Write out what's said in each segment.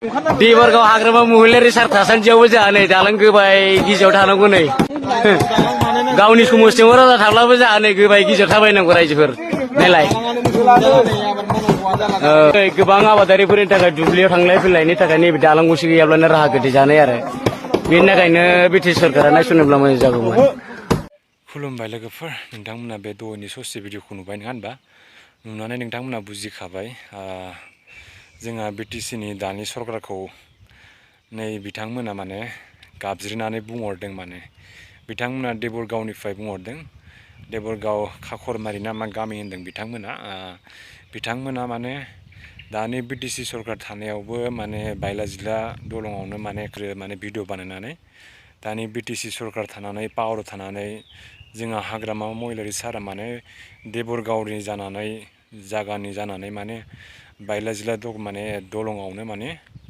देबरगाव हाग्रामा महिलारि सार थासान्दियावबो जोंहा नै दालां गोबाय गिजियाव थानांगौ नै गावनि समस्थियाव राजा थाब्लाबो जोंहा नै गोबाय गिजियाव थाबायनांगौ रायजोफोर नायलाय गोबां आबादारिफोरनि थाखाय दुब्लियाव थांलाय फैलायनि थाखाय नैबे दालां गंसे गैयाब्लानो राहा गोथे जानाय आरो बेनि थाखायनो बिटि सरकारा नायसनोब्ला मोजां जागौमोन। खुलुमबाय लोगोफोर, नोंथांमोना बे दहायनि ससे भिडिअखौ नुबाय नङा होनबा? नुनानै नोंथांमोना बुजिखाबाय जोंहा बिटिसिनि दानि सरकारखौ नै बिथांमोना माने गाबज्रिनानै बुंहरदों। माने बिथांमोना देबरगावनिफ्राय बुंहरदों, देबरगाव खाखरमारि ना मा गामि होनदों बिथांमोना माने दानि बिटिसि सरकार थानायावबो माने बायला जिला दलङावनो माने भिडिअ बानायनानै दानि बिटिसि सरकार थानानै पावाराव थानानै जोंहा हाग्रामा महिलारि सारा माने देबरगावनि जानानै जागानि जानानै माने बायला जिला माने दलङावनो माने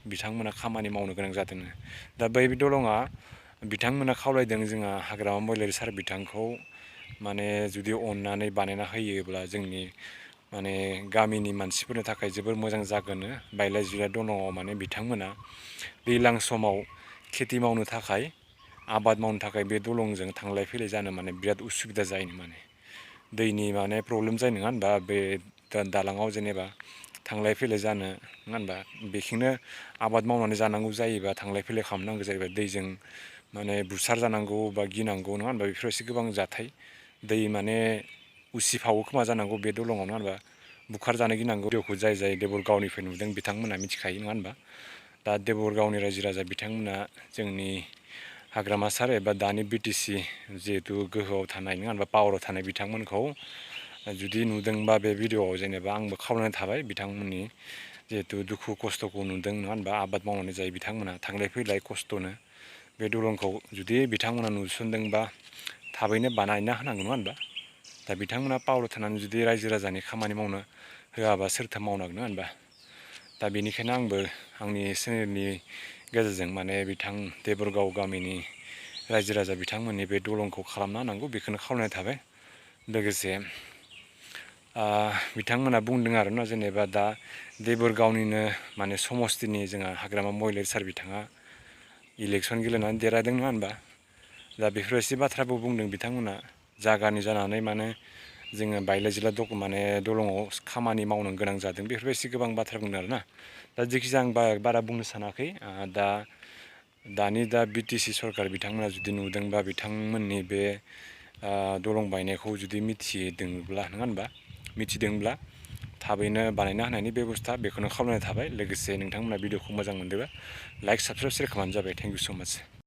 बिथांमोना खामानि मावनो गोनां जादों। दा बै दलङा बिथांमोना खावलायदों जोंहा हाग्रामा महिलारि सार बिथांखौ माने जुदि अननानै बानायना होयोब्ला जोंनि माने गामिनि मानसिफोरनि थाखाय जोबोर मोजां जागोन। बायला जिला दलङाव माने बिथांमोना दैज्लां समाव खेथि मावनो थाखाय आबाद मावनो थाखाय बे दलंजों थांलाय फैलाय जानो माने बिराद उसुबिदा जायो। माने दैनि माने प्रब्लेम जायो नङा होनबा? बे दालाङाव जेनेबा थांलाय फैलाय जानो नङा होनबा? बेखौनो आबाद मावनानै जानांगौ जायोबा थांलाय फैलाय खालामनांगौ जायोबा दैजों माने बुसार जानांगौ बा गिनांगौ नङा होनबा? बेफोर एसे गोबां जाथाय दै माने उसिफावो खोमा जानांगौ बे दलङाव नङा होनबा? बुखार जानो गिनांगौ। भिडिअखौ जाय देबरगावनिफ्राय नुदों बिथांमोना मिथिखायो नङा होनबा? दा देबरगावनि रायजो राजा बिथांमोना जोंनि हाग्रामा सार एबा दानि बिटिसि जिहेतु गोहोआव थानाय नङा होनबा? पावाराव थानाय बिथांमोनखौ जुदि नुदोंबा बे भिडिअआव जेनेबा आंबो खावलायनाय थाबाय बिथांमोननि जिहेतु दुखु खस्थ'खौ नुदों नङा होनबा? आबाद मावनानै जायो बिथांमोना थांलाय फैलाय खस्थ'नो बे दलंखौ जुदि बिथांमोना नुसनदोंबा थाबैनो बानायना होनांगौ नङा होनबा? दा बिथांमोना पावाराव थानानै जुदि रायजो राजानि खामानि मावनो होआबा सोरथो मावनांगोन नङा होनबा? दा बेनिखायनो आंबो आंनि चेनेलनि गेजेरजों माने बिथां देबरगाव गामिनि रायजो राजा बिथांमोननि बे दलंखौ खालामना होनांगौ बेखौनो खावलायनाय थाबाय। लोगोसे बिथांमोना बुंदों आरोना जेनेबा दा देबरगावनिनो माने समस्तिनि जोंहा हाग्रामा महिलारि सार बिथाङा इलेकसन गेलेनानै देरहादों नङा होनबा? दा बेफोर एसे बाथ्राबो बुंदों बिथांमोना जागानि जानानै माने जोङो बायला जिला माने दलङाव खामानि मावनो गोनां जादों। बेफोरबायदि गोबां बाथ्रा बुंदों आरोना। दा जेखिजाया आं बारा बुंनो सानाखै। दानि बिटिसि सरकार बिथांमोना जुदि नुदोंबा बिथांमोननि बे दलं बायनायखौ जुदि मिथिदोंब्ला नङा होनबा? मिथिदोंब्ला थाबैनो बानायना होनायनि बेब'स्था बेखौनो खावलायनाय थाबाय। लोगोसे नोंथांमोना भिडिअखौ मोजां मोनदोंबा लाइक साबसक्राइब सेयार खालामबानो जाबाय। थेंक इउ स' माच।